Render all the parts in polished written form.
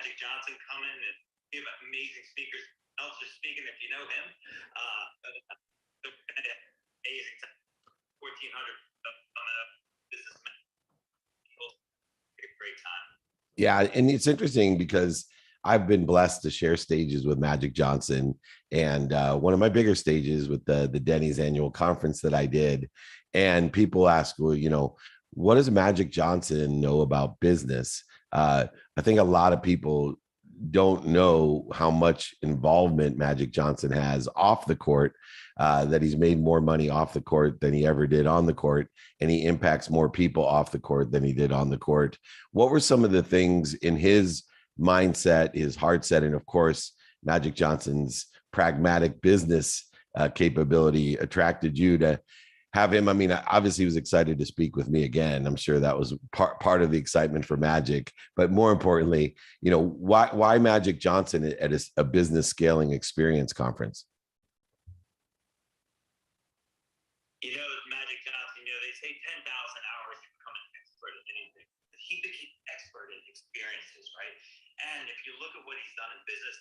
Magic Johnson coming, and we have amazing speakers. Meltzer speaking, if you know him. Amazing time. 1,400 businessmen. Great time. Yeah, and it's interesting because I've been blessed to share stages with Magic Johnson, and one of my bigger stages with the Denny's annual conference that I did. And people ask, well, what does Magic Johnson know about business? I think a lot of people don't know how much involvement Magic Johnson has off the court, that he's made more money off the court than he ever did on the court, and he impacts more people off the court than he did on the court. What were some of the things in his mindset, his heart set, and of course, Magic Johnson's pragmatic business capability attracted you to have him? I mean, obviously he was excited to speak with me again. I'm sure that was part of the excitement for Magic, but more importantly, why Magic Johnson at a business scaling experience conference? Magic Johnson, they say 10,000 hours to become an expert at anything. He became expert in experiences, right? And if you look at what he's done in business,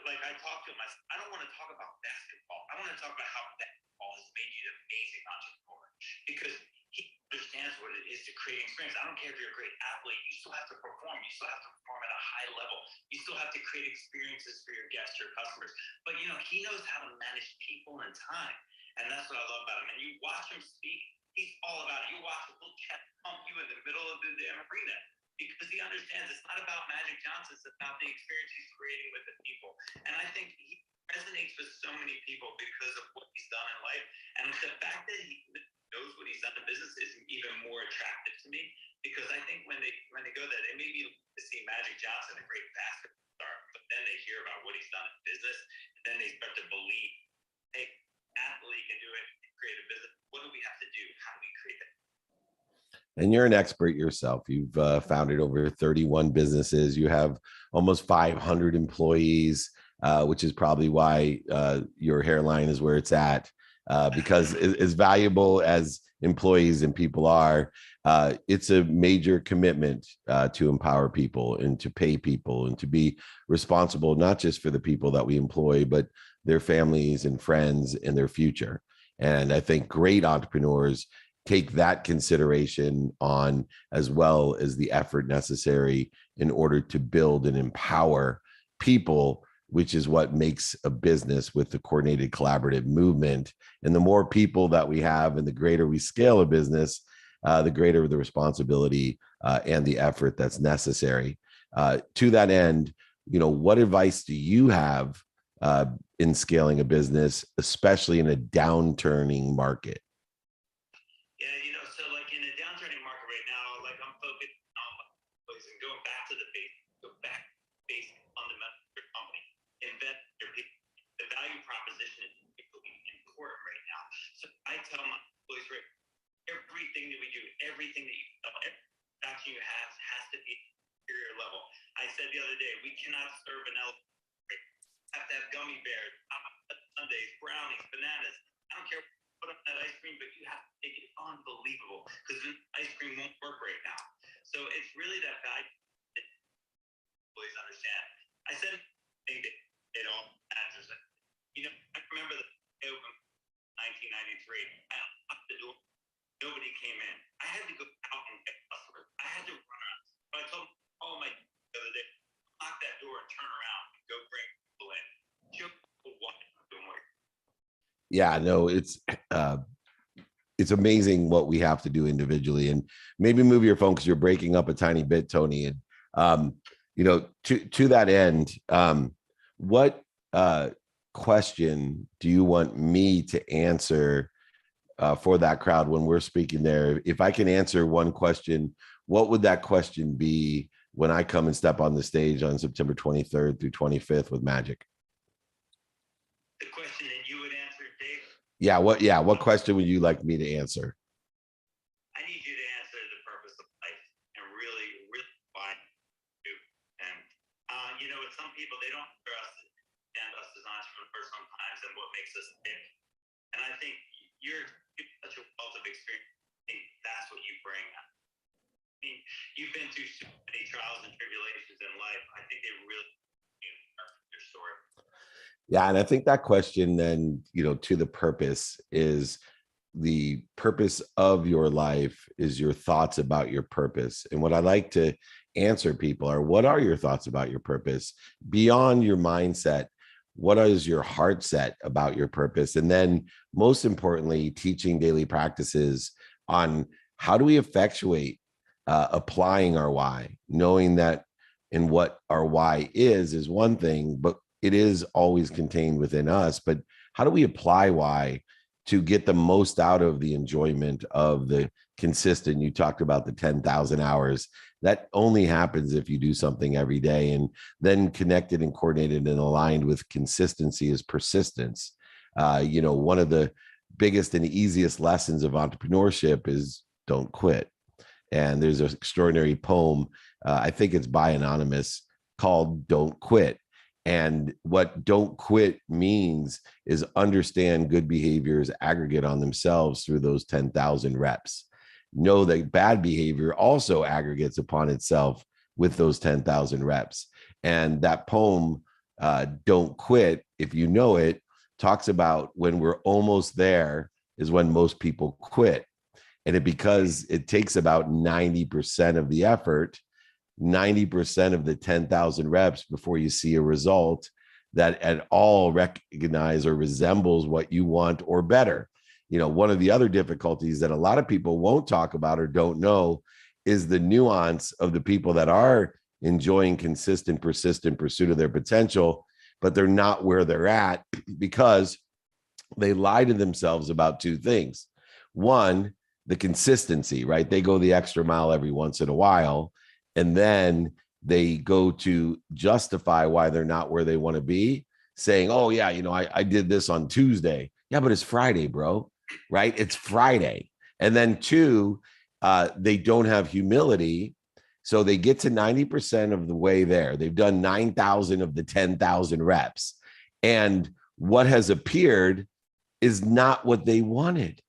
like I talked to him, I don't want to talk about basketball. I want to talk about how basketball has made you an amazing entrepreneur, because he understands what it is to create experience. I don't care if you're a great athlete, you still have to perform. You still have to perform at a high level. You still have to create experiences for your guests, your customers. But, he knows how to manage people and time. And that's what I love about him. And you watch him speak, he's all about it. You watch him, he'll pump you in the middle of the damn arena, because he understands it's not about Magic Johnson, it's about the experience he's creating with the people. And I think he resonates with so many people because of what he's done in life. And the fact that he knows what he's done in business is even more attractive to me, because I think when they go there, they may be to see Magic Johnson, a great basketball star, but then they hear about what he's done in business, and then they start to believe, hey, athlete can do it, create a business. What do we have to do? How do we create it? And you're an expert yourself. You've founded over 31 businesses. You have almost 500 employees, which is probably why your hairline is where it's at, because as valuable as employees and people are, it's a major commitment to empower people and to pay people and to be responsible, not just for the people that we employ, but their families and friends and their future. And I think great entrepreneurs take that consideration on, as well as the effort necessary in order to build and empower people, which is what makes a business with the coordinated collaborative movement. And the more people that we have and the greater we scale a business, the greater the responsibility and the effort that's necessary. To that end, what advice do you have in scaling a business, especially in a downturning market? Yeah, so like in a downturning market right now, like I'm focused on going back to the basics, go back to basic fundamentals of your company, invest in your people. The value proposition is important right now. So I tell my employees, right, everything that we do, everything that every action you have has to be superior level. I said the other day, we cannot serve an elephant. We have to have gummy bears, sundaes, brownies, bananas. I don't care what you put on that ice cream, but you have to make it unbelievable, because ice cream won't work right now. So it's really that value that employees understand. I said it all answers it. I remember the day open 1993. I unlocked the door. Nobody came in. I had to go out and get customers. I had to run around. But I told all my the other day, lock that door and turn around and go bring people in. Yeah, no, it's amazing what we have to do individually. And maybe move your phone because you're breaking up a tiny bit, Tony. And to that end, what question do you want me to answer for that crowd when we're speaking there? If I can answer one question, what would that question be when I come and step on the stage on September 23rd through 25th with Magic? The question that you would answer, Dave? What question would you like me to answer? I need you to answer the purpose of life and really, really why you do. And with some people, they don't understand us as entrepreneurs sometimes and what makes us tick. And I think you're such a wealth of experience. I think that's what you bring. I mean, you've been through so many trials and tribulations in life. Yeah. And I think that question then, to the purpose is the purpose of your life is your thoughts about your purpose. And what I like to answer people are, what are your thoughts about your purpose beyond your mindset? What is your heart set about your purpose? And then most importantly, teaching daily practices on how do we effectuate applying our why, knowing that and what our why is one thing, but it is always contained within us. But how do we apply why to get the most out of the enjoyment of the consistent? You talked about the 10,000 hours. That only happens if you do something every day, and then connected and coordinated and aligned with consistency is persistence. One of the biggest and easiest lessons of entrepreneurship is don't quit. And there's an extraordinary poem, I think it's by Anonymous, called Don't Quit. And what don't quit means is understand good behaviors aggregate on themselves through those 10,000 reps. Know that bad behavior also aggregates upon itself with those 10,000 reps. And that poem, Don't Quit, if you know it, talks about when we're almost there is when most people quit. And because it takes about 90% of the effort, 90% of the 10,000 reps before you see a result that at all recognize or resembles what you want or better. One of the other difficulties that a lot of people won't talk about or don't know is the nuance of the people that are enjoying consistent, persistent pursuit of their potential, but they're not where they're at because they lie to themselves about two things. One, the consistency, right? They go the extra mile every once in a while, and then they go to justify why they're not where they want to be, saying, oh, yeah, I did this on Tuesday. Yeah, but it's Friday, bro, right? It's Friday. And then two, they don't have humility. So they get to 90% of the way there. They've done 9,000 of the 10,000 reps. And what has appeared is not what they wanted.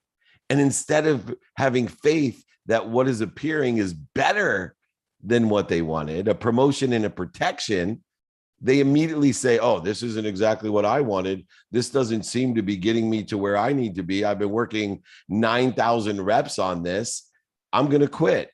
And instead of having faith that what is appearing is better than what they wanted, a promotion and a protection, they immediately say, oh, this isn't exactly what I wanted. This doesn't seem to be getting me to where I need to be. I've been working 9,000 reps on this. I'm going to quit.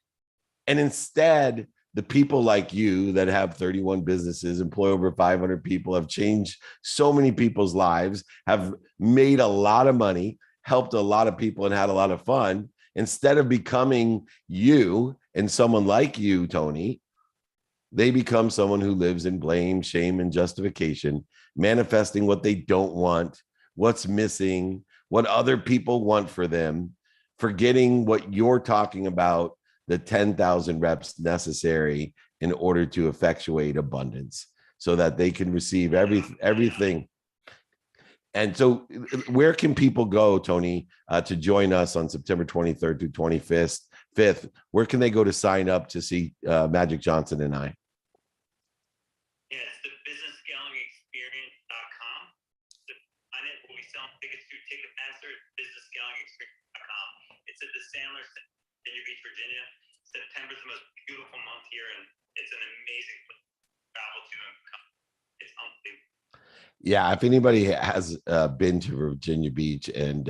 And instead, the people like you that have 31 businesses, employ over 500 people, have changed so many people's lives, have made a lot of money, helped a lot of people, and had a lot of fun. Instead of becoming you and someone like you, Tony, they become someone who lives in blame, shame, and justification, manifesting what they don't want, what's missing, what other people want for them, forgetting what you're talking about, the 10,000 reps necessary in order to effectuate abundance so that they can receive everything. And so where can people go, Tony, to join us on September 23rd to 25th? Where can they go to sign up to see Magic Johnson and I? Yeah, it's the businessscalingexperience.com. On it, we'll be selling tickets through Ticketmaster, businessscalingexperience.com. It's at the Sandler, Virginia Beach, Virginia. September's the most beautiful month here, and it's an amazing place to travel to and come. It's unbelievable. Yeah, if anybody has been to Virginia Beach, and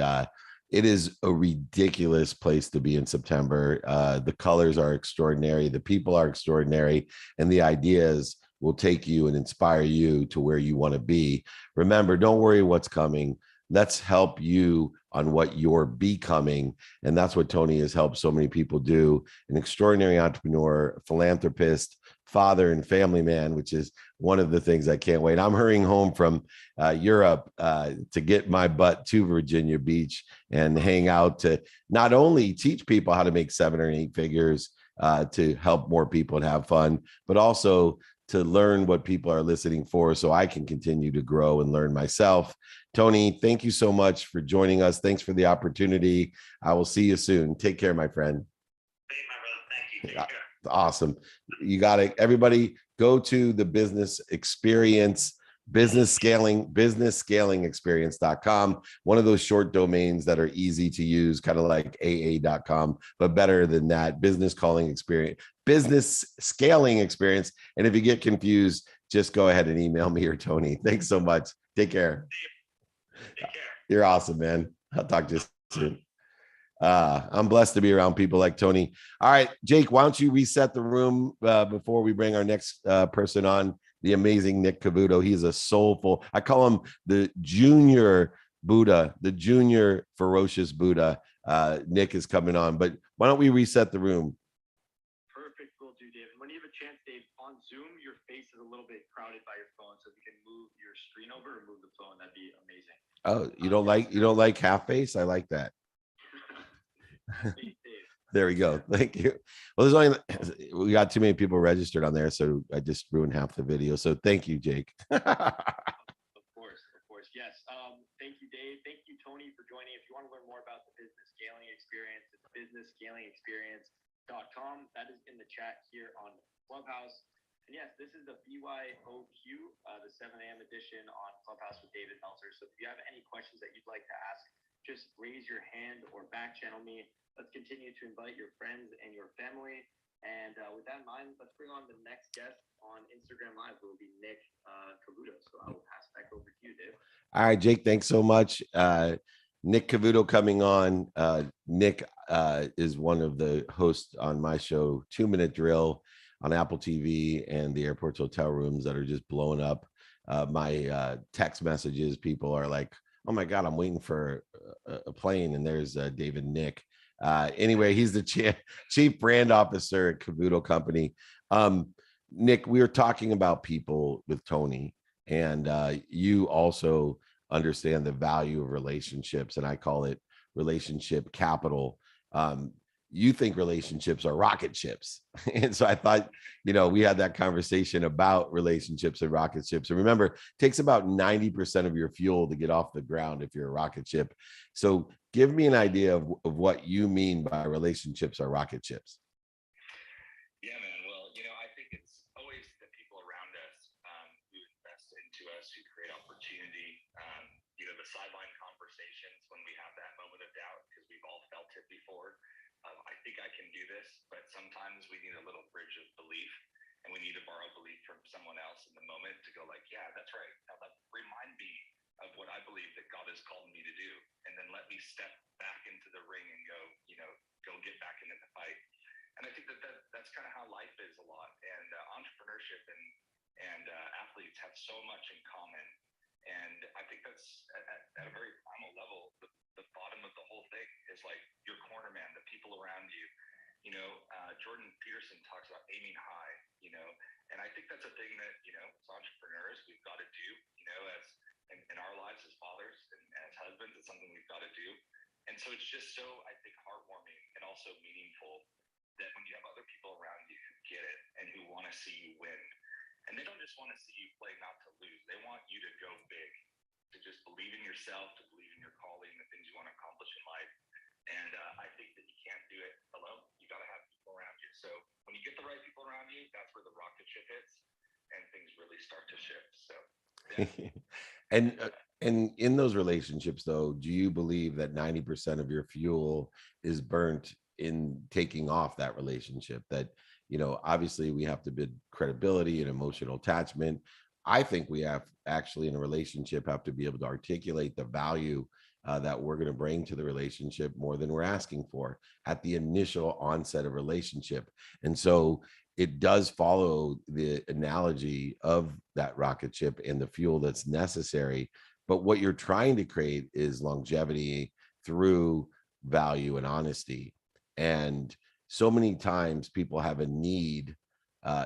it is a ridiculous place to be in September. The colors are extraordinary, the people are extraordinary, and the ideas will take you and inspire you to where you want to be. Remember, don't worry what's coming. Let's help you on what you're becoming. And that's what Tony has helped so many people do. An extraordinary entrepreneur, philanthropist, father, and family man, which is one of the things I can't wait. I'm hurrying home from Europe to get my butt to Virginia Beach and hang out to not only teach people how to make 7 or 8 figures to help more people and have fun, but also to learn what people are listening for so I can continue to grow and learn myself. Tony, thank you so much for joining us. Thanks for the opportunity. I will see you soon. Take care, my friend. Hey, my brother. Thank you. Take care. Awesome. You got it. Everybody go to the business experience, businessscalingexperience.com. One of those short domains that are easy to use, kind of like aa.com, but better than that, business scaling experience. And if you get confused, just go ahead and email me or Tony. Thanks so much. Take care. Take care. You're awesome, man. I'll talk to you soon. I'm blessed to be around people like Tony. All right, Jake, why don't you reset the room before we bring our next person on, the amazing Nick Cavuto. He's a soulful, I call him the junior Buddha, the junior ferocious Buddha. Nick is coming on, but why don't we reset the room? Perfect, will do, Dave. When you have a chance, Dave, on Zoom, your face is a little bit crowded by your phone, so if you can move your screen over or move the phone, that'd be amazing. Oh, you don't like half face? I like that. There we go. Thank you. Well, we got too many people registered on there, so I just ruined half the video. So thank you, Jake. Of course. Yes. Thank you, Dave. Thank you, Tony, for joining. If you want to learn more about the business scaling experience, it's businessscalingexperience.com. That is in the chat here on Clubhouse. And yes, this is the BYOQ, the 7 a.m. edition on Clubhouse with David Meltzer. So if you have any questions that you'd like to ask, just raise your hand or back channel me. Let's continue to invite your friends and your family. And with that in mind, let's bring on the next guest on Instagram Live, who will be Nick Cavuto. So I will pass back over to you, Dave. All right, Jake, thanks so much. Nick Cavuto coming on. Nick is one of the hosts on my show, 2 Minute Drill, on Apple TV and the airport's hotel rooms that are just blowing up. My text messages, people are like, oh my God, I'm waiting for a plane. And there's David Nick. Anyway, he's the chief brand officer at Cavuto Company. Nick, we were talking about people with Tony, and you also understand the value of relationships, and I call it relationship capital. You think relationships are rocket ships. And so I thought, we had that conversation about relationships and rocket ships. And remember, it takes about 90% of your fuel to get off the ground if you're a rocket ship. So give me an idea of what you mean by relationships are rocket ships. Yeah, man. Well, I think it's always the people around us who invest into us, who create opportunity. The sideline conversations when we have that moment of doubt, because we've all felt it before. I think I can do this, but sometimes we need a little bridge of belief, and we need to borrow belief from someone else in the moment to go like, yeah, that's right. Now remind me of what I believe that God has called me to do, and then let me step back into the ring and go get back into the fight. And I think that's kind of how life is a lot. And entrepreneurship and athletes have so much in common. And I think that's at a very primal level, the bottom of the whole thing is like your corner man, the people around you. Jordan Peterson talks about aiming high, and I think that's a thing that, as entrepreneurs, we've got to do, as in our lives as fathers and as husbands, it's something we've got to do. And so it's just so, I think, heartwarming and also meaningful that when you have other people around you who get it and who want to see you win. And they don't just want to see you play not to lose. They want you to go big, to just believe in yourself, to believe in your calling, the things you want to accomplish in life. And I think that you can't do it alone. You got to have people around you. So when you get the right people around you, that's where the rocket ship hits and things really start to shift. So, yeah. And in those relationships, though, do you believe that 90% of your fuel is burnt in taking off that relationship? That obviously we have to build credibility and emotional attachment. I think we have actually in a relationship have to be able to articulate the value that we're going to bring to the relationship more than we're asking for at the initial onset of relationship. And so it does follow the analogy of that rocket ship and the fuel that's necessary. But what you're trying to create is longevity through value and honesty. And so many times people have a need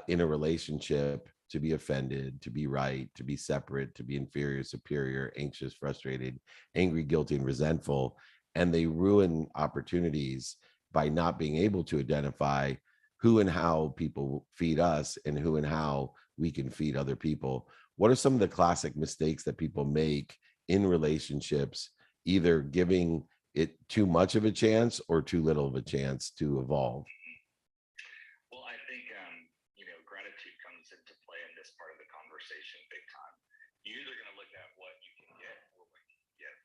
in a relationship to be offended, to be right, to be separate, to be inferior, superior, anxious, frustrated, angry, guilty, and resentful. And they ruin opportunities by not being able to identify who and how people feed us and who and how we can feed other people. What are some of the classic mistakes that people make in relationships, either giving it too much of a chance or too little of a chance to evolve? Well, I think, gratitude comes into play in this part of the conversation big time. You're either going to look at what you can get or what you can give.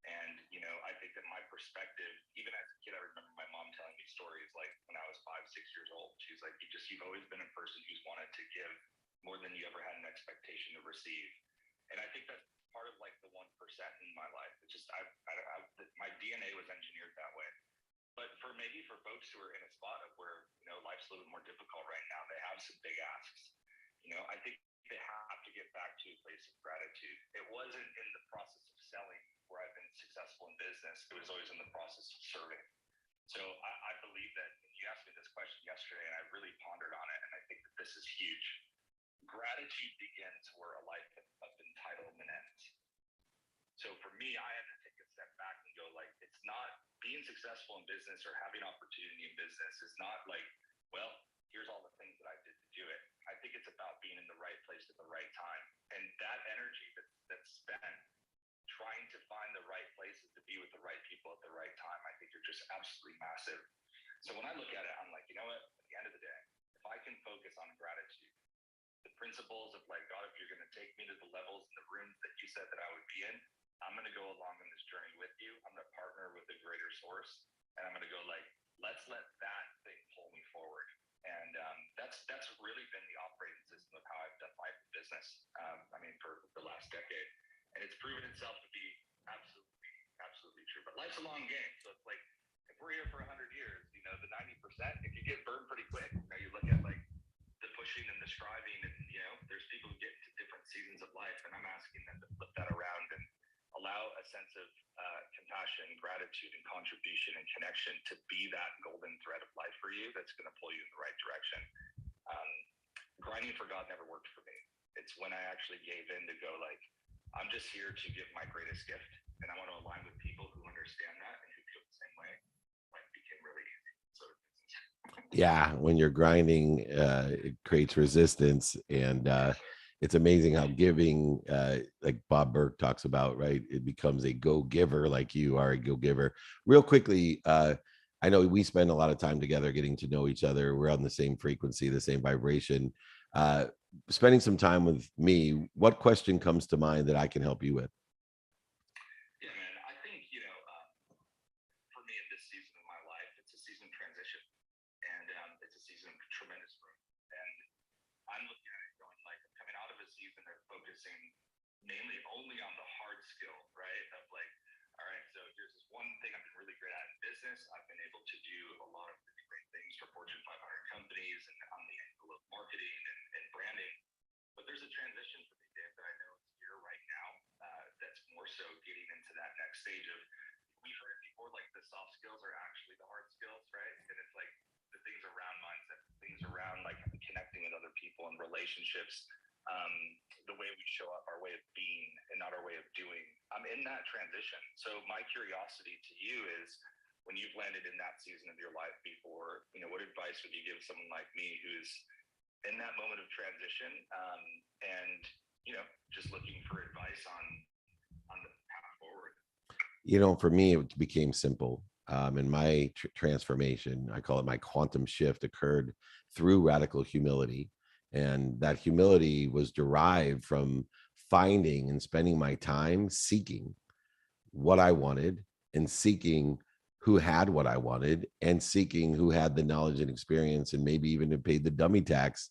And, I think that my perspective, even as a kid, I remember my mom telling me stories like when I was 5, 6 years old. She's like, you've always been a person who's wanted to give more than you ever had an expectation to receive. And I think that's part of like the 1% in my life. It's just my DNA was engineered that way. But for folks who are in a spot of where, life's a little bit more difficult right now, they have some big asks. I think they have to get back to a place of gratitude. It wasn't in the process of selling where I've been successful in business. It was always in the process of serving. So I believe that you asked me this question yesterday, and I really pondered on it, and I think that this is huge. Gratitude begins where a life of entitlement ends. So for me, I had to take a step back and go, like, it's not being successful in business or having opportunity in business is not like, well, here's all the things that I did to do it. I think it's about being in the right place at the right time. And that energy that's spent trying to find the right places to be with the right people at the right time, I think are just absolutely massive. So when I look at it, I'm like, you know what, at the end of the day, if I can focus on gratitude, the principles of like, God, if you're going to take me to the levels and the rooms that you said that I would be in, I'm going to go along on this journey with you. I'm going to partner with a greater source, and I'm going to go like, let's let that thing pull me forward. And that's really been the operating system of how I've done life and business. For the last decade, and it's proven itself to be absolutely true. But life's a long game, so it's like if we're here for 100 years, the 90%, if you get burned pretty quick, you look at like the pushing and the striving, and there's people who get into different seasons of life, and I'm asking them to flip that around and allow a sense of compassion, gratitude, and contribution and connection to be that golden thread of life for you that's going to pull you in the right direction. Grinding for God never worked for me. It's when I actually gave in to go like, I'm just here to give my greatest gift, and I want to align with people who understand that and who feel the same way. Life became really easy. So Yeah, when you're grinding, it creates resistance, and it's amazing how giving, like Bob Burke talks about, right? It becomes a go-giver, like you are a go-giver. Real quickly, I know we spend a lot of time together getting to know each other. We're on the same frequency, the same vibration. Spending some time with me, what question comes to mind that I can help you with? yeah, man, I think for me in this season of my life, it's a season of transition, and it's a season of tremendous growth. And I'm looking at it going like, I'm coming out of a season of focusing mainly only on the hard skill, right? Of like, all right, so here's this one thing I've been really great at in business. I've been able to do a lot of really great things for Fortune 500 companies and on the angle of marketing and branding. But there's a transition for me, Dave, that I know is here right now. That's more so getting into that next stage of, we've heard it before, like the soft skills are actually the hard skills, right? And it's like the things around mindset, the things around like connecting with other people and relationships, the way we show up, our way of being and not our way of doing. I'm in that transition. So my curiosity to you is, when you've landed in that season of your life before, what advice would you give someone like me who's in that moment of transition, and just looking for advice on the path forward? For me, it became simple. In my transformation, I call it my quantum shift, occurred through radical humility. And that humility was derived from finding and spending my time seeking what I wanted, and seeking who had what I wanted, and seeking who had the knowledge and experience, and maybe even to pay the dummy tax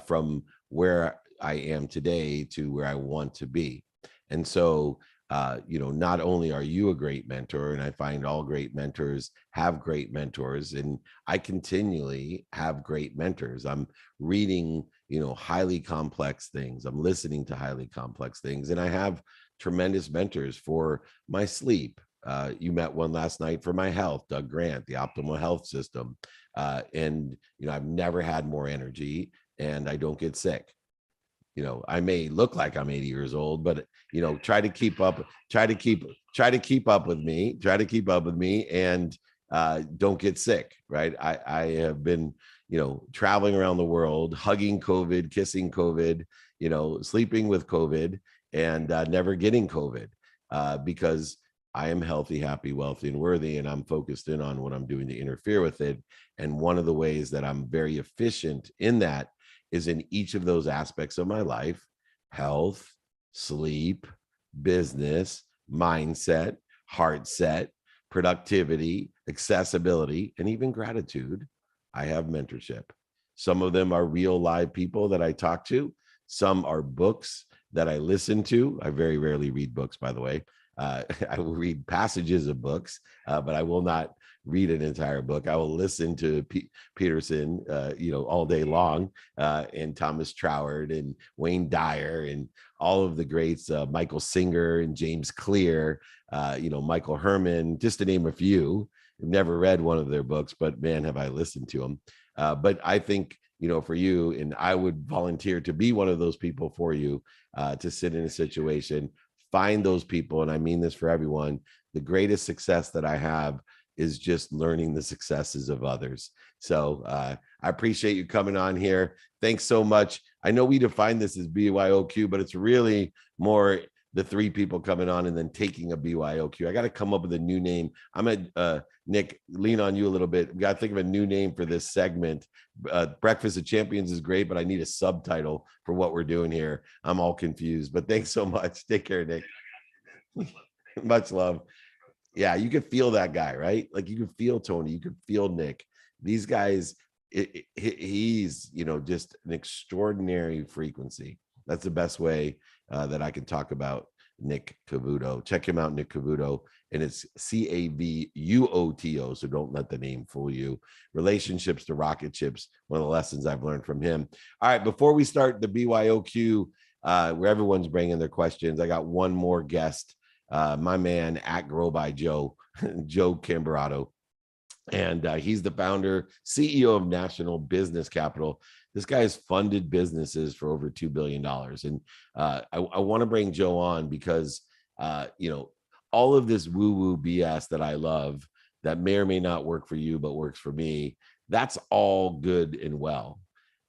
from where I am today to where I want to be. And so, not only are you a great mentor, and I find all great mentors have great mentors, and I continually have great mentors. I'm reading, highly complex things. I'm listening to highly complex things, and I have tremendous mentors for my sleep. You met one last night for my health, Doug Grant, the optimal health system. And I've never had more energy, and I don't get sick. I may look like I'm 80 years old, but try to keep up with me, and don't get sick. Right. I have been, traveling around the world, hugging COVID, kissing COVID, sleeping with COVID, and never getting COVID, because I am healthy, happy, wealthy, and worthy, and I'm focused in on what I'm doing to interfere with it. And one of the ways that I'm very efficient in that is in each of those aspects of my life: health, sleep, business, mindset, heart set, productivity, accessibility, and even gratitude. I have mentorship. Some of them are real live people that I talk to. Some are books that I listen to. I very rarely read books, by the way. I will read passages of books, but I will not read an entire book. I will listen to Peterson, all day long, and Thomas Troward and Wayne Dyer and all of the greats, Michael Singer and James Clear, Michael Herman, just to name a few. I've never read one of their books, but man, have I listened to them. But I think, for you, and I would volunteer to be one of those people for you, to sit in a situation, find those people. And I mean this for everyone. The greatest success that I have is just learning the successes of others. So I appreciate you coming on here. Thanks so much. I know we define this as BYOQ, but it's really more the three people coming on and then taking a BYOQ. I got to come up with a new name. I'm at Nick, lean on you a little bit. We got to think of a new name for this segment. Breakfast of Champions is great, but I need a subtitle for what we're doing here. I'm all confused, but thanks so much. Take care, Nick. Much love. Yeah, you could feel that guy, right? Like you could feel Tony, you could feel Nick. These guys, he's, just an extraordinary frequency. That's the best way that I can talk about Nick Cavuto. Check him out, Nick Cavuto, and it's CAVUOTO. So don't let the name fool you. Relationships to rocket ships, one of the lessons I've learned from him. All right, before we start the BYOQ, where everyone's bringing their questions, I got one more guest, my man at Grow by Joe, Joe Camberado. And he's the founder, CEO of National Business Capital. This guy has funded businesses for over $2 billion. And I want to bring Joe on because, all of this woo-woo BS that I love that may or may not work for you, but works for me, that's all good and well.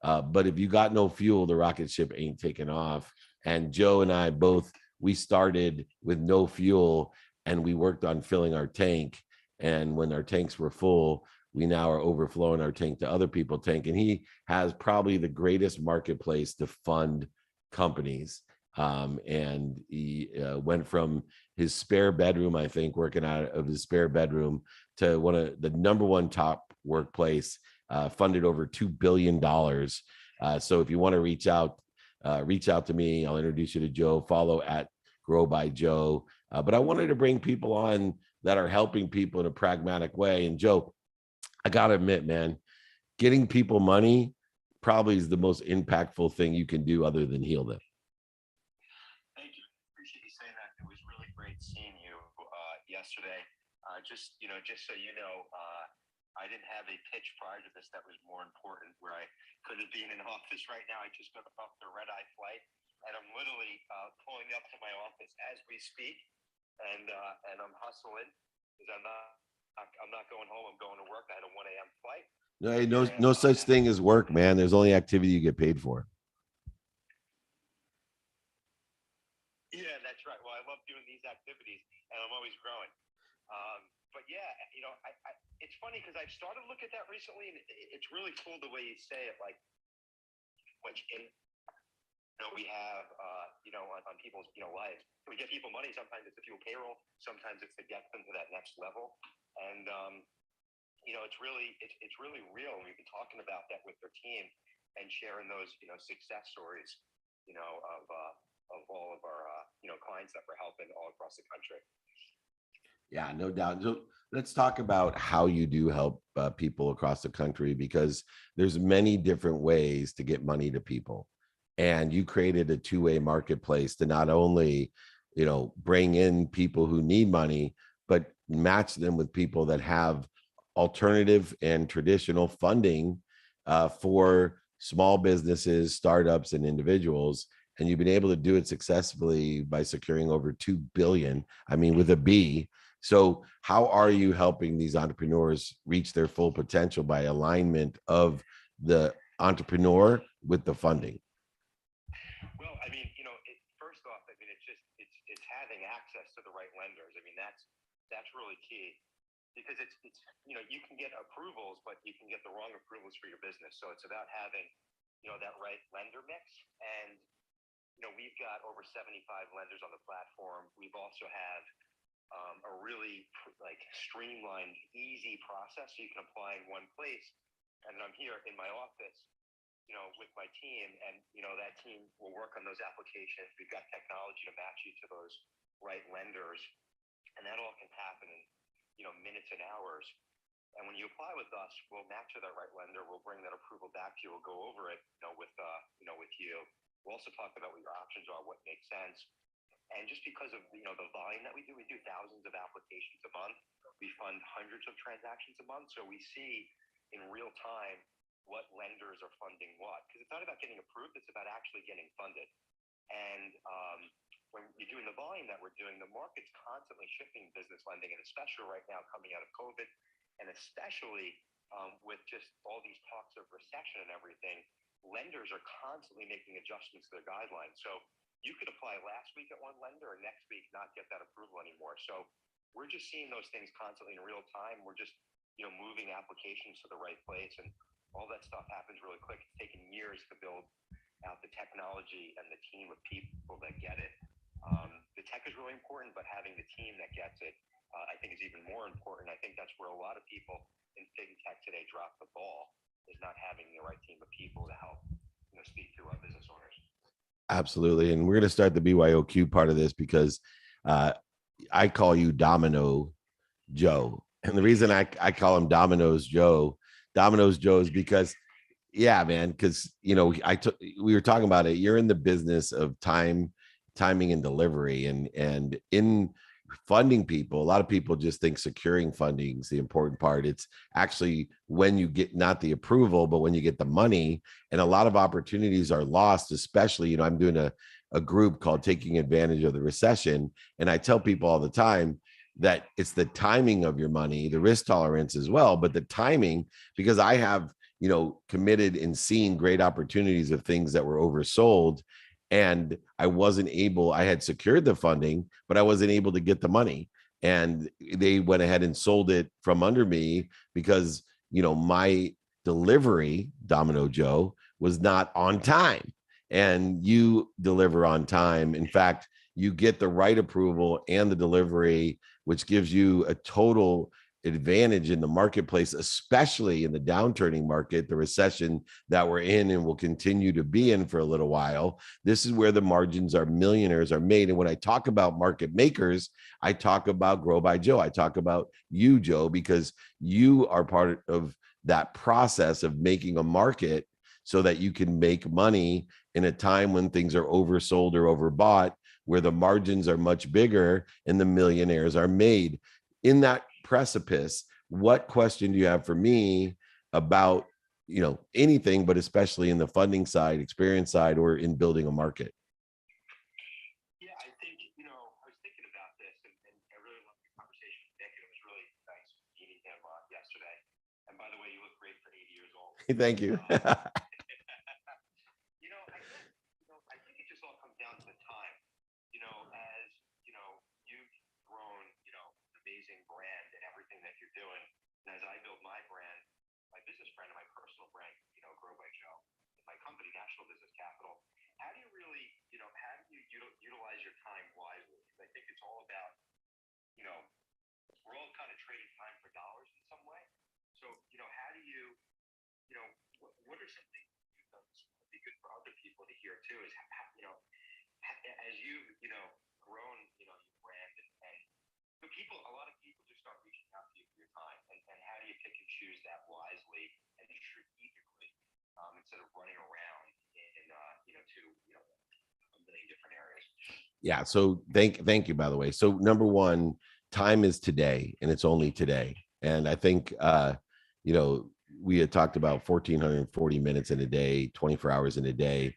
But if you got no fuel, the rocket ship ain't taking off. And Joe and I both, we started with no fuel and we worked on filling our tank. And when our tanks were full, we now are overflowing our tank to other people's tank. And he has probably the greatest marketplace to fund companies. And he went from his spare bedroom, I think, working out of his spare bedroom, to one of the number one top workplace, funded over $2 billion. So if you want to reach out to me. I'll introduce you to Joe. Follow at Grow by Joe. But I wanted to bring people on that are helping people in a pragmatic way. And Joe, I got to admit, man, getting people money probably is the most impactful thing you can do other than heal them. Thank you. Appreciate you saying that. It was really great seeing you yesterday. Just so you know, I didn't have a pitch prior to this that was more important, where I couldn't be in an office right now. I just got off the red-eye flight, and I'm literally pulling up to my office as we speak, and I'm hustling because I'm not going home. I'm going to work. I had a 1 a.m. flight. No such thing as work, man. There's only activity you get paid for. Yeah, that's right. Well, I love doing these activities, and I'm always growing. But yeah, it's funny because I've started to look at that recently, and it's really cool the way you say it. Like, we have, on people's, lives. We get people money. Sometimes it's to fuel payroll. Sometimes it's to get them to that next level. And, it's really real. We've been talking about that with their team and sharing those, success stories, of all of our, clients that we're helping all across the country. Yeah, no doubt. So let's talk about how you do help people across the country, because there's many different ways to get money to people. And you created a two-way marketplace to not only, bring in people who need money, but match them with people that have alternative and traditional funding for small businesses, startups, and individuals. And you've been able to do it successfully by securing over 2 billion, with a B. So how are you helping these entrepreneurs reach their full potential by alignment of the entrepreneur with the funding? Well, first off, it's having access to the right lenders. That's really key, because it's you can get approvals, but you can get the wrong approvals for your business. So it's about having, that right lender mix. And, we've got over 75 lenders on the platform. We've also have a really streamlined, easy process, so you can apply in one place. And I'm here in my office with my team, and that team will work on those applications. We've got technology to match you to those right lenders, and that all can happen in minutes and hours. And when you apply with us, we'll match you to that right lender. We'll bring that approval back to you. We'll go over it, with you. We'll also talk about what your options are, what makes sense. And just because of the volume that we do thousands of applications a month. We fund hundreds of transactions a month, so we see in real time what lenders are funding what. Because it's not about getting approved; it's about actually getting funded. And when you're doing the volume that we're doing, the market's constantly shifting business lending, and especially right now coming out of COVID, and especially with just all these talks of recession and everything, lenders are constantly making adjustments to their guidelines. So you could apply last week at one lender and next week not get that approval anymore. So we're just seeing those things constantly in real time. We're just, moving applications to the right place, and all that stuff happens really quick. It's taken years to build out the technology and the team of people that get it. The tech is really important, but having the team that gets it, I think, is even more important. I think that's where a lot of people in fintech today drop the ball, is not having the right team of people to help, speak to business owners. Absolutely. And we're going to start the BYOQ part of this because I call you Domino Joe. And the reason I call him Domino's Joe is because, yeah, man, because, we were talking about it. You're in the business of timing and delivery, and in funding people, a lot of people just think securing funding is the important part. It's actually when you get not the approval, but when you get the money. And a lot of opportunities are lost, especially, I'm doing a group called Taking Advantage of the Recession. And I tell people all the time that it's the timing of your money, the risk tolerance as well, but the timing, because I have, committed and seen great opportunities of things that were oversold. And I had secured the funding, but I wasn't able to get the money. And they went ahead and sold it from under me because, my delivery, Domino Joe, was not on time. And you deliver on time. In fact, you get the right approval and the delivery, which gives you a total advantage in the marketplace, especially in the downturning market, the recession that we're in and will continue to be in for a little while. This is where the margins are millionaires are made. And when I talk about market makers, I talk about Grow by Joe. I talk about you, Joe, because you are part of that process of making a market so that you can make money in a time when things are oversold or overbought, where the margins are much bigger and the millionaires are made. In that precipice, what question do you have for me about, anything, but especially in the funding side, experience side, or in building a market? Yeah, I think, I was thinking about this, and I really loved the conversation with Nick, and it was really nice meeting him yesterday. And by the way, you look great for 80 years old. Thank you. I think it just all comes down to the time. As you've grown, an amazing brand and everything that you're doing, and as I build my brand, my business brand, and my personal brand, Grow by Joe, my company, National Business Capital. How do you really, how do you utilize your time wisely? Because I think it's all about, we're all kind of trading time for dollars in some way. So, how do you, what are some things you've done that would be good for other people to hear too? Is as you've, grown, your brand, and a lot of people just start reaching out to you for your time, and how do you pick and choose that wisely and strategically, instead of running around in, to, a million different areas? Yeah. So thank you, by the way. So number one, time is today, and it's only today. And I think, we had talked about 1,440 minutes in a day, 24 hours in a day.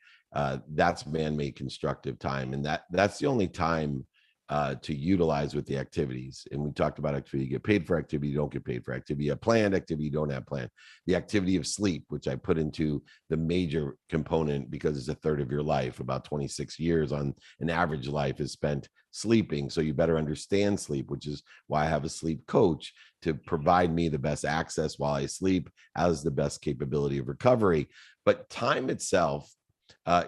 That's man-made constructive time. And that's the only time to utilize with the activities. And we talked about activity. You get paid for activity, you don't get paid for activity. You have planned activity, you don't have planned. The activity of sleep, which I put into the major component because it's a third of your life. About 26 years on an average life is spent sleeping. So you better understand sleep, which is why I have a sleep coach to provide me the best access while I sleep, as the best capability of recovery. But time itself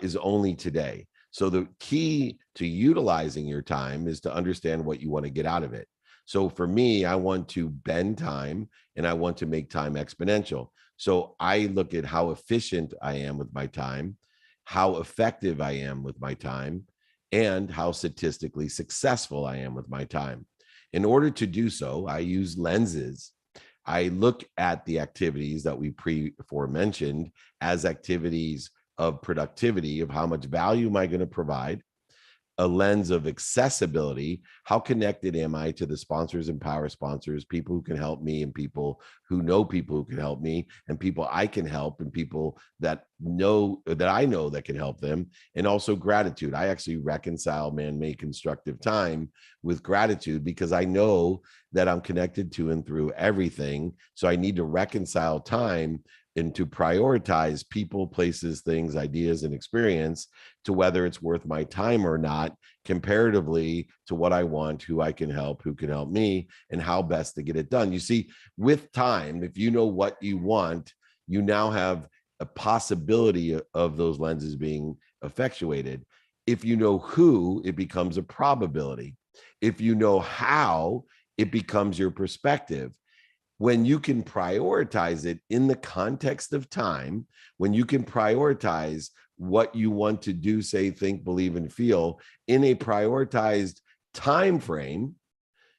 is only today. So the key to utilizing your time is to understand what you want to get out of it. So for me, I want to bend time and I want to make time exponential. So I look at how efficient I am with my time, how effective I am with my time, and how statistically successful I am with my time. In order to do so, I use lenses. I look at the activities that we before mentioned as activities of productivity, of how much value am I going to provide, a lens of accessibility. How connected am I to the sponsors and power sponsors, people who can help me and people who know people who can help me and people I can help and people that I know that can help them. And also gratitude. I actually reconcile man-made constructive time with gratitude because I know that I'm connected to and through everything. So I need to reconcile time and to prioritize people, places, things, ideas, and experience to whether it's worth my time or not, comparatively to what I want, who I can help, who can help me, and how best to get it done. You see, with time, if you know what you want, you now have a possibility of those lenses being effectuated. If you know who, it becomes a probability. If you know how, it becomes your perspective. When you can prioritize it in the context of time, when you can prioritize what you want to do, say, think, believe, and feel in a prioritized time frame,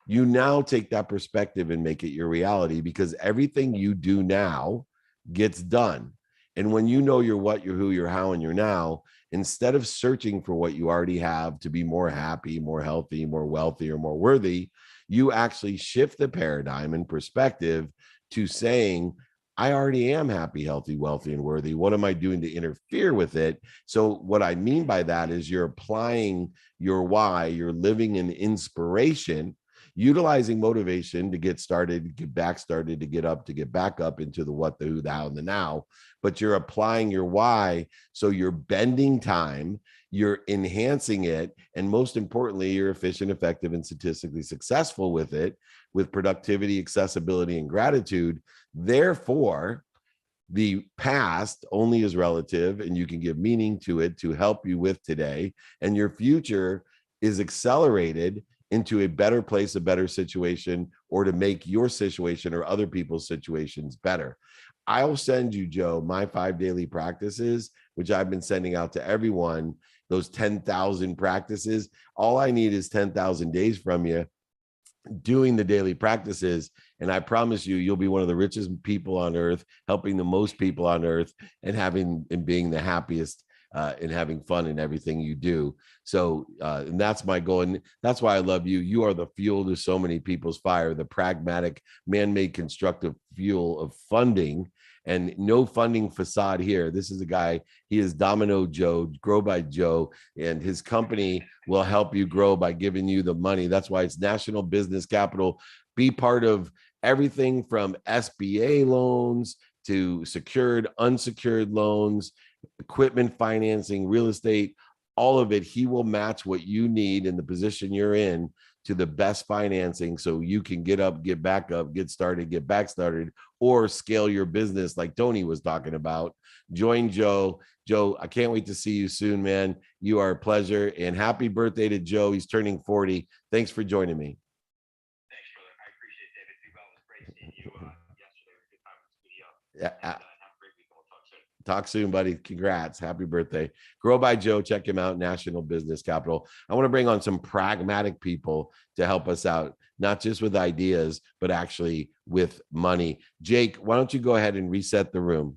you now take that perspective and make it your reality because everything you do now gets done. And when you know your what, your who, your how, and your now, instead of searching for what you already have to be more happy, more healthy, more wealthy, or more worthy, you actually shift the paradigm and perspective to saying, I already am happy, healthy, wealthy, and worthy. What am I doing to interfere with it? So what I mean by that is you're applying your why, you're living in inspiration, utilizing motivation to get started, get back started, to get up, to get back up into the what, the who, the how, and the now. But you're applying your why. So you're bending time, you're enhancing it, and most importantly, you're efficient, effective, and statistically successful with it, with productivity, accessibility, and gratitude. Therefore, the past only is relative, and you can give meaning to it to help you with today, and your future is accelerated into a better place, a better situation, or to make your situation or other people's situations better. I'll send you, Joe, my 5 daily practices, which I've been sending out to everyone, those 10,000 practices. All I need is 10,000 days from you doing the daily practices. And I promise you, you'll be one of the richest people on earth, helping the most people on earth, and being the happiest and having fun in everything you do. So, and that's my goal. And that's why I love you. You are the fuel to so many people's fire, the pragmatic, man-made, constructive fuel of funding. And no funding facade here. This is a guy, he is Domino Joe, Grow by Joe, and his company will help you grow by giving you the money. That's why it's National Business Capital. Be part of everything from SBA loans to secured, unsecured loans, equipment financing, real estate, all of it. He will match what you need in the position you're in to the best financing so you can get up, get back up, get started, get back started, or scale your business like Tony was talking about. Join Joe. Joe, I can't wait to see you soon, man. You are a pleasure, and happy birthday to Joe. He's turning 40. Thanks for joining me. Thanks, brother. I appreciate it, David. It was great seeing you yesterday. Good time in the studio. Yeah. And have a great week. We'll talk soon. Talk soon, buddy. Congrats. Happy birthday. Grow by Joe. Check him out. National Business Capital. I want to bring on some pragmatic people to help us out, not just with ideas, but actually with money. Jake, why don't you go ahead and reset the room?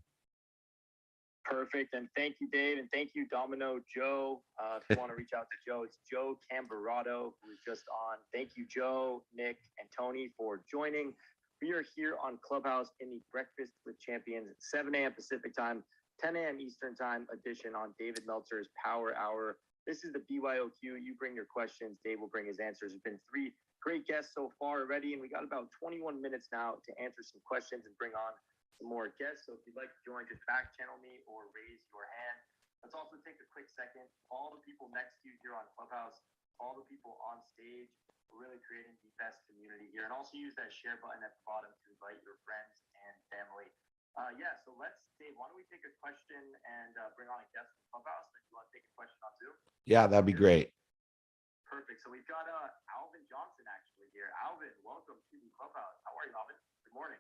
Perfect. And thank you, Dave. And thank you, Domino Joe. If you want to reach out to Joe, it's Joe Camberato, who's just on. Thank you, Joe, Nick, and Tony for joining. We are here on Clubhouse in the Breakfast with Champions, 7 a.m. Pacific time, 10 a.m. Eastern time edition on David Meltzer's Power Hour. This is the BYOQ. You bring your questions. Dave will bring his answers. There's been 3 great guests so far already, and we got about 21 minutes now to answer some questions and bring on some more guests. So if you'd like to join, just back channel me or raise your hand. Let's also take a quick second. All the people next to you here on Clubhouse, all the people on stage, we're really creating the best community here. And also use that share button at the bottom to invite your friends and family. So Dave, why don't we take a question and bring on a guest from Clubhouse? If you want to take a question on Zoom? Yeah, that'd be great. Perfect. So we've got Alvin Johnson actually here. Alvin, welcome to the Clubhouse. How are you, Alvin? Good morning.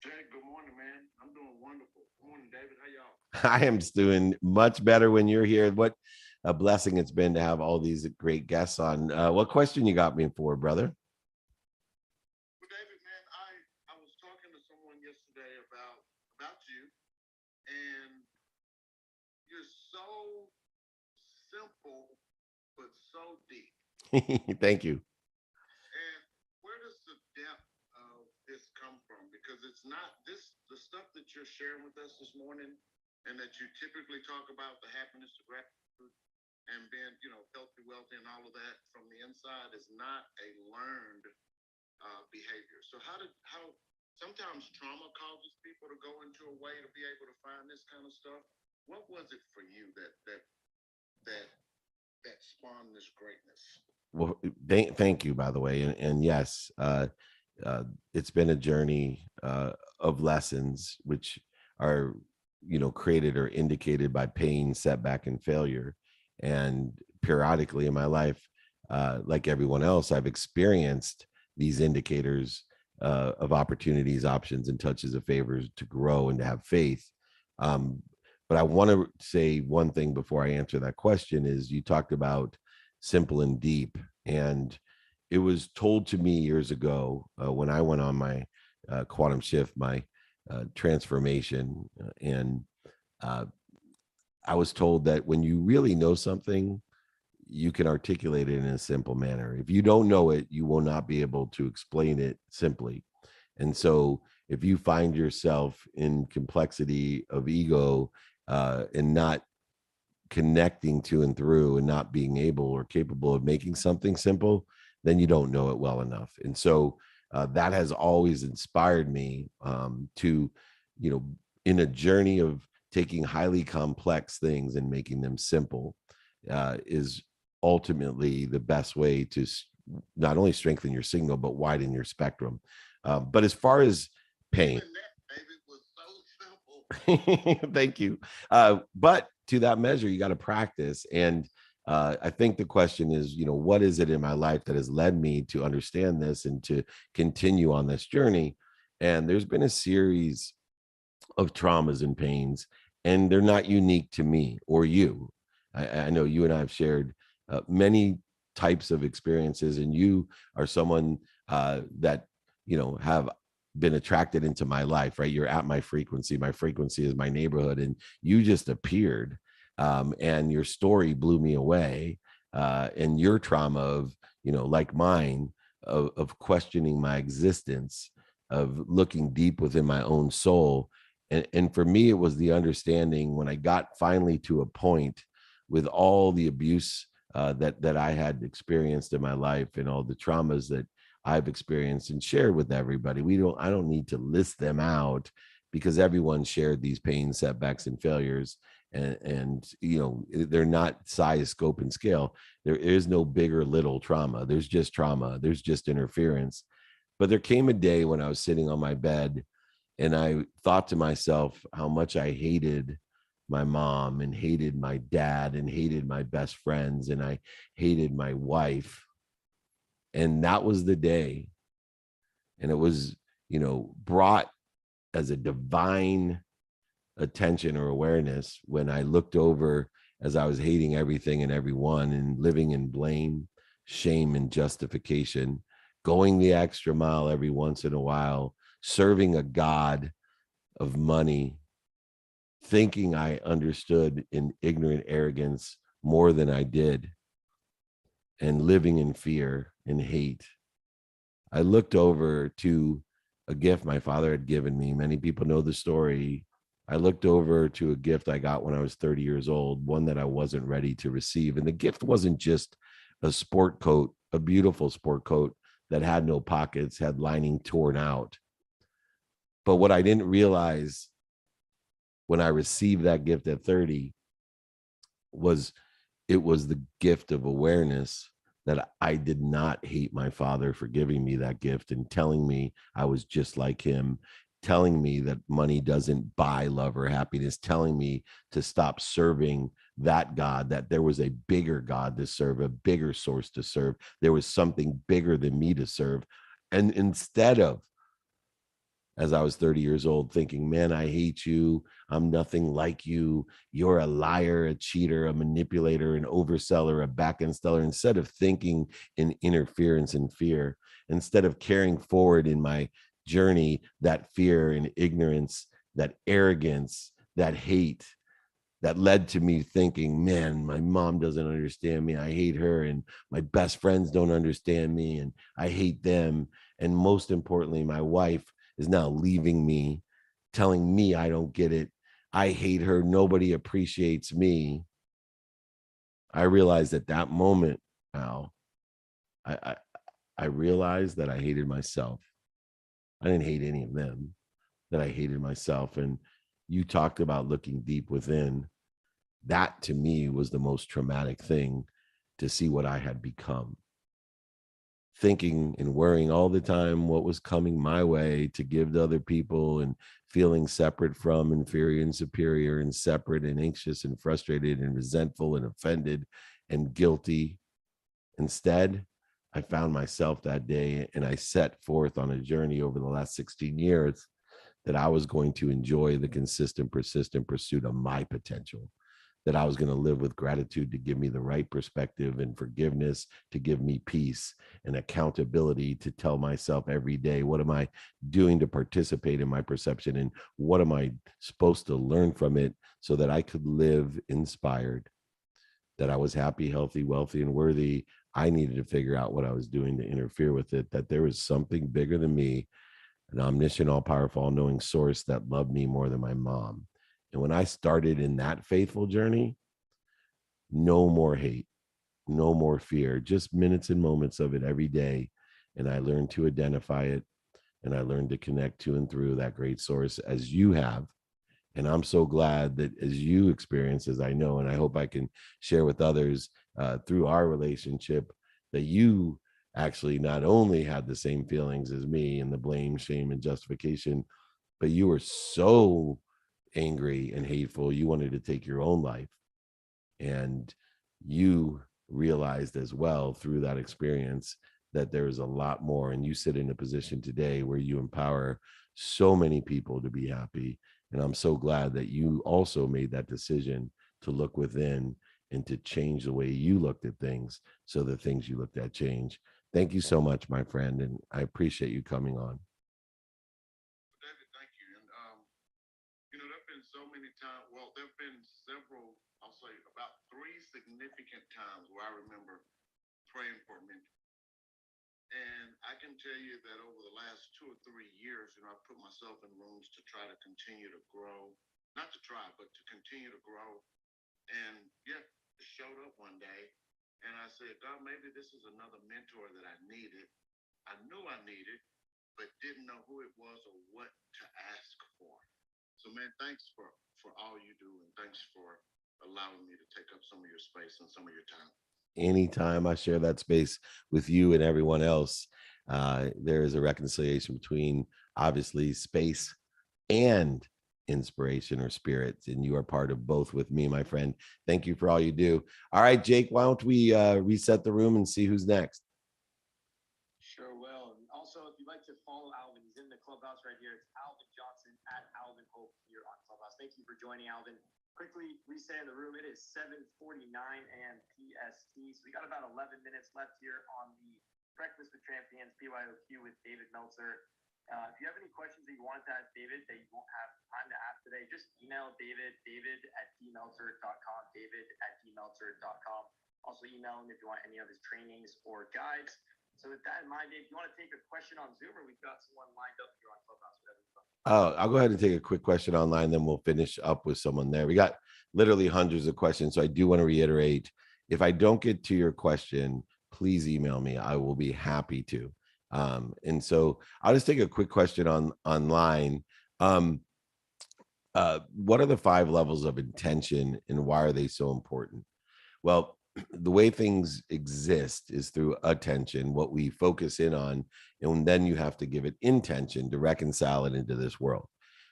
Jay, good morning, man. I'm doing wonderful. Good morning, David. How y'all? I am doing much better when you're here. What a blessing it's been to have all these great guests on. What question you got me for, brother? Well, David, man, I was talking to someone yesterday about you, and you're so simple but so deep. Thank you. And where does the depth of this come from? Because it's not the stuff that you're sharing with us this morning, and that you typically talk about, the happiness, the gratitude, and being, healthy, wealthy, and all of that from the inside, is not a learned behavior. So how sometimes trauma causes people to go into a way to be able to find this kind of stuff. What was it for you that spawned this greatness? Well, thank you, by the way. And yes, it's been a journey of lessons, which are, created or indicated by pain, setback, and failure. And periodically in my life, like everyone else, I've experienced these indicators of opportunities, options, and touches of favors to grow and to have faith. But I want to say one thing before I answer that question is you talked about simple and deep. And it was told to me years ago when I went on my quantum shift, my transformation. And I was told that when you really know something, you can articulate it in a simple manner. If you don't know it, you will not be able to explain it simply. And so if you find yourself in complexity of ego and not connecting to and through and not being able or capable of making something simple, then you don't know it well enough. And so that has always inspired me to, in a journey of taking highly complex things and making them simple is ultimately the best way to not only strengthen your signal, but widen your spectrum. But as far as pain, thank you. But to that measure, you got to practice. And I think the question is, what is it in my life that has led me to understand this and to continue on this journey? And there's been a series of traumas and pains, and they're not unique to me or you. I know you and I have shared many types of experiences, and you are someone that, have been attracted into my life, right? You're at my frequency. My frequency is my neighborhood, and you just appeared. And your story blew me away. And your trauma of, like mine, of questioning my existence, of looking deep within my own soul. And for me, it was the understanding when I got finally to a point with all the abuse that I had experienced in my life and all the traumas that I've experienced and shared with everybody. I don't need to list them out because everyone shared these pains, setbacks, and failures. And they're not size, scope, and scale. There is no big or little trauma. There's just trauma. There's just interference. But there came a day when I was sitting on my bed and I thought to myself how much I hated my mom and hated my dad and hated my best friends and I hated my wife. And that was the day. And it was, brought as a divine attention or awareness when I looked over as I was hating everything and everyone and living in blame, shame, and justification, going the extra mile every once in a while, serving a God of money, thinking I understood in ignorant arrogance more than I did, and living in fear and hate. I looked over to a gift my father had given me. Many people know the story. I looked over to a gift I got when I was 30 years old, one that I wasn't ready to receive. And the gift wasn't just a sport coat, a beautiful sport coat that had no pockets, had lining torn out. But what I didn't realize when I received that gift at 30 was it was the gift of awareness that I did not hate my father for giving me that gift and telling me I was just like him, telling me that money doesn't buy love or happiness, telling me to stop serving that God, that there was a bigger God to serve, a bigger source to serve. There was something bigger than me to serve. And instead of as I was 30 years old, thinking, man, I hate you. I'm nothing like you. You're a liar, a cheater, a manipulator, an overseller, a back-end seller. Instead of thinking in interference and fear, instead of carrying forward in my journey that fear and ignorance, that arrogance, that hate, that led to me thinking, man, my mom doesn't understand me. I hate her. And my best friends don't understand me. And I hate them. And most importantly, my wife is now leaving me, telling me I don't get it. I hate her. Nobody appreciates me. I realized at that moment, Al, I, I, I realized that I hated myself. I didn't hate any of them, that I hated myself. And you talked about looking deep within. That to me was the most traumatic thing, to see what I had become. Thinking and worrying all the time what was coming my way to give to other people, and feeling separate from, inferior and superior, and separate and anxious and frustrated and resentful and offended and guilty. Instead, I found myself that day, and I set forth on a journey over the last 16 years that I was going to enjoy the consistent, persistent pursuit of my potential, that I was going to live with gratitude to give me the right perspective, and forgiveness to give me peace, and accountability to tell myself every day, what am I doing to participate in my perception, and what am I supposed to learn from it, so that I could live inspired, that I was happy, healthy, wealthy, and worthy. I needed to figure out what I was doing to interfere with it, that there was something bigger than me, an omniscient, all powerful, all knowing source that loved me more than my mom. And when I started in that faithful journey, no more hate, no more fear, just minutes and moments of it every day. And I learned to identify it, and I learned to connect to and through that great source, as you have. And I'm so glad that, as you experience, as I know, and I hope I can share with others through our relationship, that you actually not only had the same feelings as me, and the blame, shame, and justification, but you were so angry and hateful, you wanted to take your own life. And you realized as well through that experience that there is a lot more. And you sit in a position today where you empower so many people to be happy. And I'm so glad that you also made that decision to look within, and to change the way you looked at things, so the things you looked at change. Thank you so much, my friend. And I appreciate you coming on. David, thank you. And there've been so many times. Well, there've been several. I'll say about 3 significant times where I remember praying for a mentor. And I can tell you that over the last 2 or 3 years, I put myself in rooms to try to continue to grow. Not to try, but to continue to grow. And yet, it showed up one day, and I said, God, maybe this is another mentor that I needed. I knew I needed, but didn't know who it was or what to ask for. So, man, thanks for all you do, and thanks for allowing me to take up some of your space and some of your time. Anytime I share that space with you and everyone else, there is a reconciliation between, obviously, space and inspiration or spirit, and you are part of both with me, my friend. Thank you for all you do. All right, Jake, why don't we reset the room and see who's next? Sure will. And also, if you'd like to follow Alvin, he's in the clubhouse right here. It's Alvin Johnson at Alvin Hope here on Clubhouse. Thank you for joining, Alvin. Quickly reset in the room. It is 7:49 a.m. PST. So we got about 11 minutes left here on the Breakfast with Champions BYOQ with David Meltzer. If you have any questions that you want to ask David that you won't have time to ask today, just email david@dmeltzer.com, david@dmeltzer.com. Also email him if you want any of his trainings or guides. So with that in mind, Dave, do you want to take a question on Zoom, or we've got someone lined up here on Clubhouse? I'll go ahead and take a quick question online, then we'll finish up with someone there. We got literally hundreds of questions, so I do want to reiterate, if I don't get to your question, please email me. I will be happy to. And so I'll just take a quick question online. What are the 5 levels of intention, and why are they so important? Well, the way things exist is through attention, what we focus in on, and then you have to give it intention to reconcile it into this world.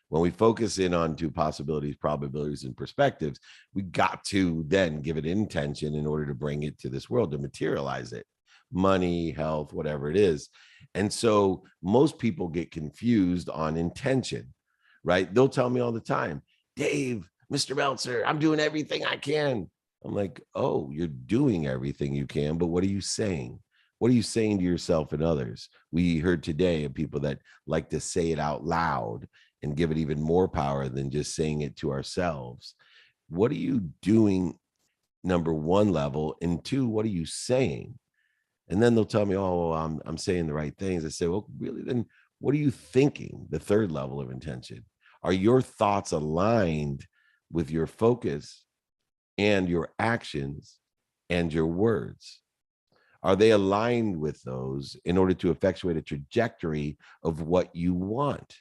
When we focus in on to possibilities, probabilities, and perspectives, we got to then give it intention in order to bring it to this world, to materialize it. money, health, whatever it is. And so most people get confused on intention, right? They'll tell me all the time, Dave, Mr. Meltzer, I'm doing everything I can. I'm like, oh, you're doing everything you can, but what are you saying? What are you saying to yourself and others? We heard today of people that like to say it out loud and give it even more power than just saying it to ourselves. What are you doing, number one level? And two, what are you saying? And then they'll tell me, oh, well, I'm saying the right things. I say, well, really, then what are you thinking? The third level of intention. Are your thoughts aligned with your focus and your actions and your words? Are they aligned with those in order to effectuate a trajectory of what you want?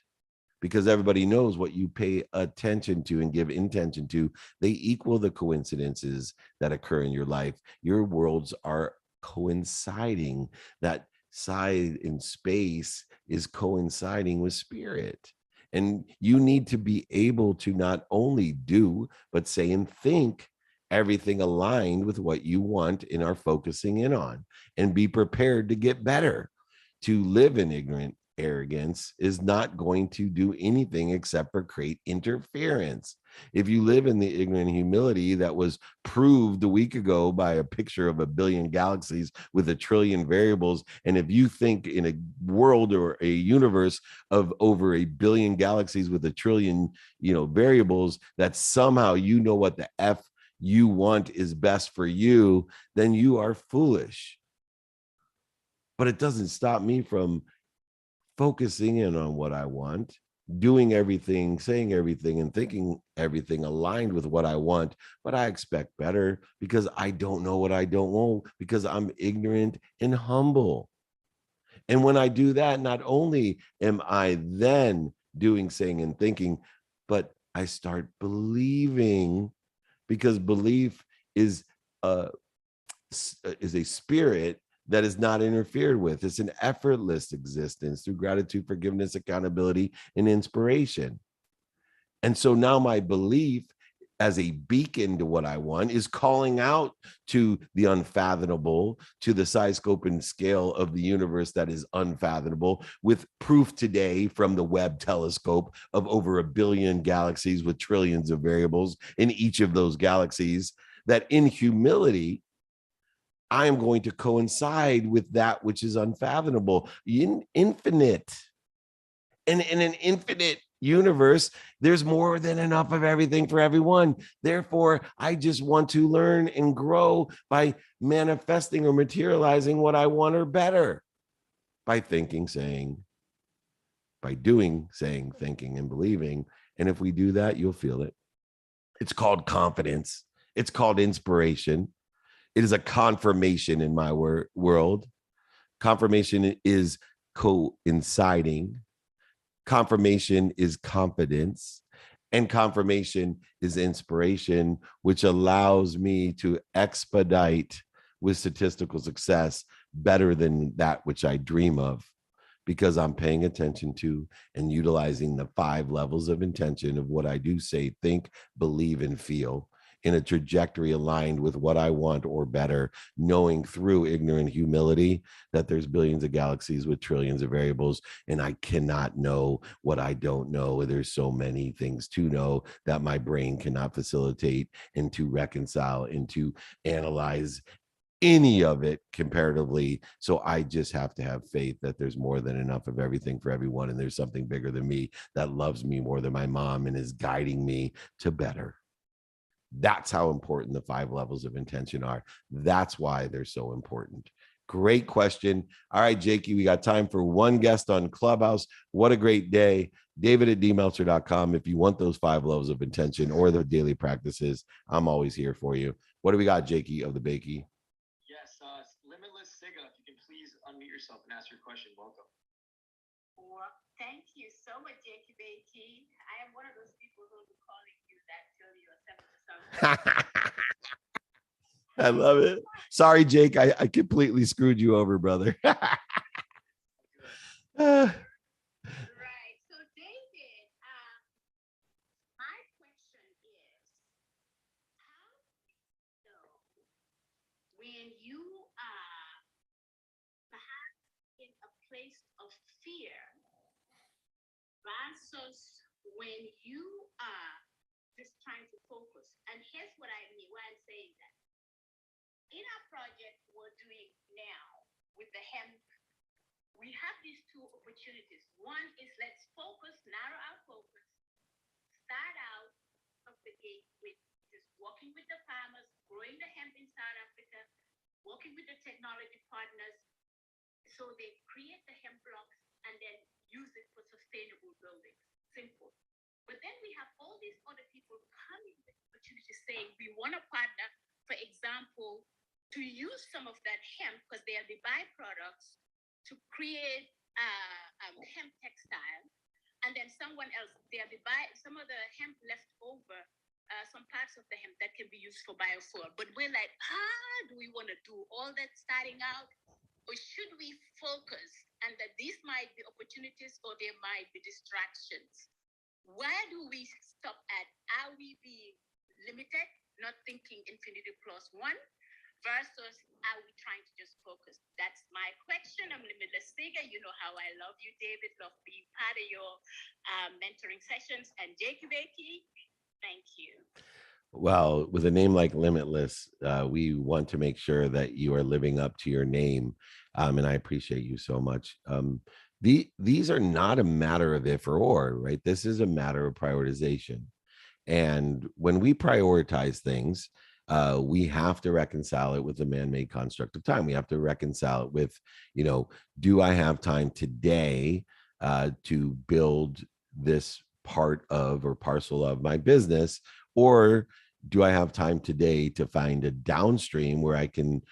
Because everybody knows what you pay attention to and give intention to, they equal the coincidences that occur in your life. Your worlds are coinciding. That side in space is coinciding with spirit. And you need to be able to not only do, but say and think everything aligned with what you want and are focusing in on, and be prepared to get better. To live in ignorant arrogance is not going to do anything except for create interference. If you live in the ignorant humility that was proved a week ago by a picture of a billion galaxies with a trillion variables, and if you think in a world or a universe of over a billion galaxies with a trillion, variables, that somehow you know what the F you want is best for you, then you are foolish. But it doesn't stop me from focusing in on what I want, doing everything, saying everything, and thinking everything aligned with what I want. But I expect better because I don't know what I don't know, because I'm ignorant and humble. And when I do that, not only am I then doing, saying, and thinking, but I start believing, because belief is a spirit that is not interfered with. It's an effortless existence through gratitude, forgiveness, accountability, and inspiration. And so now my belief as a beacon to what I want is calling out to the unfathomable, to the size, scope, and scale of the universe that is unfathomable, with proof today from the Webb telescope of over a billion galaxies with trillions of variables in each of those galaxies, that in humility, I am going to coincide with that which is unfathomable, infinite. And in an infinite universe, there's more than enough of everything for everyone. Therefore, I just want to learn and grow by manifesting or materializing what I want, or better, by thinking, saying, by doing, saying, thinking, and believing. And if we do that, you'll feel it. It's called confidence. It's called inspiration. It is a confirmation in my world. Confirmation is coinciding. Confirmation is confidence. And confirmation is inspiration, which allows me to expedite with statistical success better than that which I dream of, because I'm paying attention to and utilizing the 5 levels of intention of what I do, say, think, believe, and feel, in a trajectory aligned with what I want or better, knowing through ignorant humility that there's billions of galaxies with trillions of variables, and I cannot know what I don't know. There's so many things to know that my brain cannot facilitate and to reconcile and to analyze any of it comparatively. So I just have to have faith that there's more than enough of everything for everyone, and there's something bigger than me that loves me more than my mom and is guiding me to better. That's how important the 5 levels of intention are. That's why they're so important. Great question. All right, Jakey, we got time for one guest on Clubhouse. What a great day. David@dmeltzer.com. If you want those 5 levels of intention or the daily practices, I'm always here for you. What do we got, Jakey of the Bakey? Yes, Limitless Siga, if you can please unmute yourself and ask your question. Welcome. Well, thank you so much, Jakey Bakey. I am one of those people who will be calling you that till you are 70 something. I love it. Sorry, Jake. I completely screwed you over, brother. Right. So, David, my question is, how do you know when you are place of fear versus when you are just trying to focus. And here's what I mean, why I'm saying that. In our project we're doing now with the hemp, we have these two opportunities. One is let's focus, narrow our focus, start out of the gate with just working with the farmers, growing the hemp in South Africa, working with the technology partners, so they create the hemp blocks and then use it for sustainable buildings. Simple. But then we have all these other people coming with opportunities saying we want to partner, for example, to use some of that hemp because they are the byproducts to create hemp textile. And then someone else, they are the some of the hemp left over, some parts of the hemp that can be used for biofuel. But we're like, do we want to do all that starting out? Or should we focus? And that these might be opportunities or there might be distractions. Where do we stop at? Are we being limited, not thinking infinity plus one, versus are we trying to just focus? That's my question. I'm Limitless Siga. You know how I love you, David. Love being part of your mentoring sessions. And Jakey, thank you. Well, with a name like Limitless, we want to make sure that you are living up to your name. And I appreciate you so much. These are not a matter of if or, right? This is a matter of prioritization. And when we prioritize things, we have to reconcile it with the man-made construct of time. We have to reconcile it with, do I have time today to build this part of or parcel of my business? Or do I have time today to find a downstream where I can,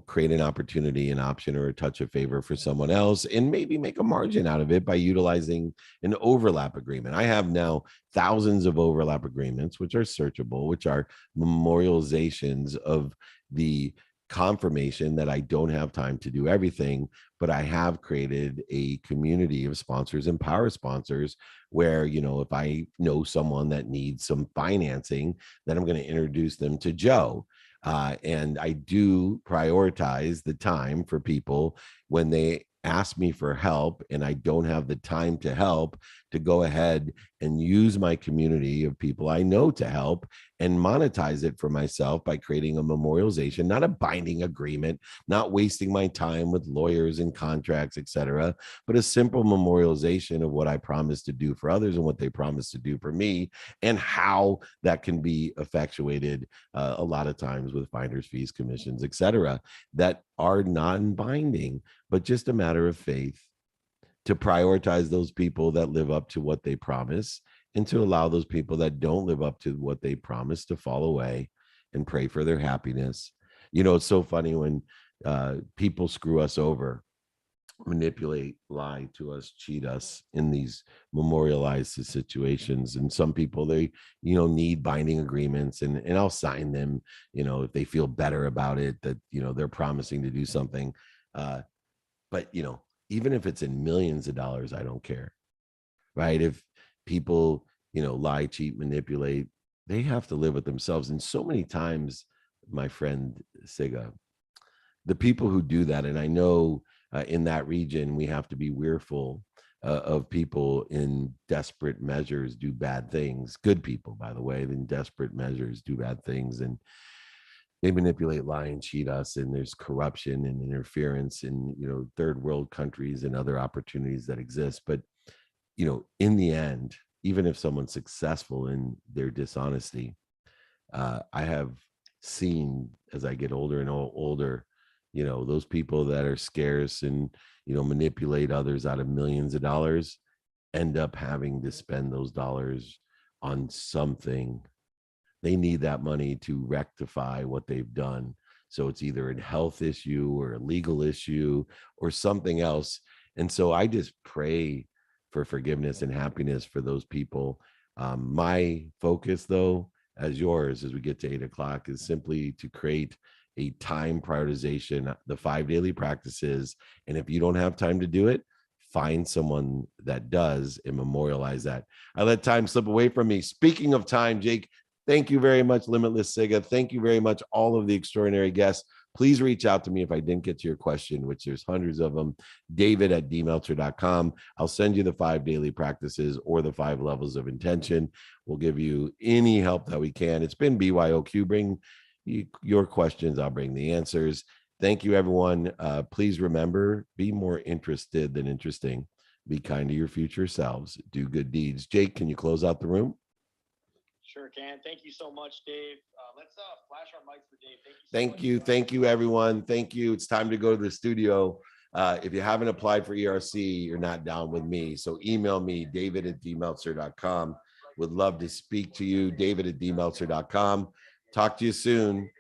create an opportunity, an option, or a touch of favor for someone else and maybe make a margin out of it by utilizing an overlap agreement? I have now thousands of overlap agreements, which are searchable, which are memorializations of the confirmation that I don't have time to do everything, but I have created a community of sponsors and power sponsors where, if I know someone that needs some financing, then I'm going to introduce them to Joe. And I do prioritize the time for people when they ask me for help and I don't have the time to help, to go ahead and use my community of people I know to help and monetize it for myself by creating a memorialization, not a binding agreement, not wasting my time with lawyers and contracts, etc., but a simple memorialization of what I promised to do for others and what they promised to do for me, and how that can be effectuated a lot of times with finders fees, commissions, etc., that are non-binding, but just a matter of faith, to prioritize those people that live up to what they promise and to allow those people that don't live up to what they promise to fall away and pray for their happiness. It's so funny when people screw us over, manipulate, lie to us, cheat us in these memorialized situations. And some people, they, need binding agreements, and I'll sign them, if they feel better about it, that, they're promising to do something. But, even if it's in millions of dollars, I don't care, right? If people, lie, cheat, manipulate, they have to live with themselves. And so many times, my friend Siga, the people who do that, and I know in that region, we have to be wearful of people in desperate measures do bad things. Good people, by the way, in desperate measures do bad things. And they manipulate, lie, and cheat us, and there's corruption and interference in third world countries and other opportunities that exist. But in the end, even if someone's successful in their dishonesty, I have seen, as I get older and older, those people that are scarce and manipulate others out of millions of dollars end up having to spend those dollars on something. They need that money to rectify what they've done. So it's either a health issue or a legal issue or something else. And so I just pray for forgiveness and happiness for those people. My focus, though, as yours, as we get to 8 o'clock, is simply to create a time prioritization, the 5 daily practices. And if you don't have time to do it, find someone that does and memorialize that. I let time slip away from me. Speaking of time, Jake, thank you very much, Limitless Siga. Thank you very much, all of the extraordinary guests Please reach out to me if I didn't get to your question, which there's hundreds of them. David@dmeltzer.com. I'll send you the 5 daily practices or the 5 levels of intention. We'll give you any help that we can. It's been BYOQ. Bring your questions. I'll bring the answers. Thank you, everyone. Please remember, be more interested than interesting. Be kind to your future selves. Do good deeds. Jake, can you close out the room? Sure can. Thank you so much, Dave. Let's flash our mics for Dave. Thank you. Thank you, everyone. Thank you. It's time to go to the studio. If you haven't applied for ERC, you're not down with me. So email me, david@dmeltzer.com. Would love to speak to you, david@dmeltzer.com. Talk to you soon.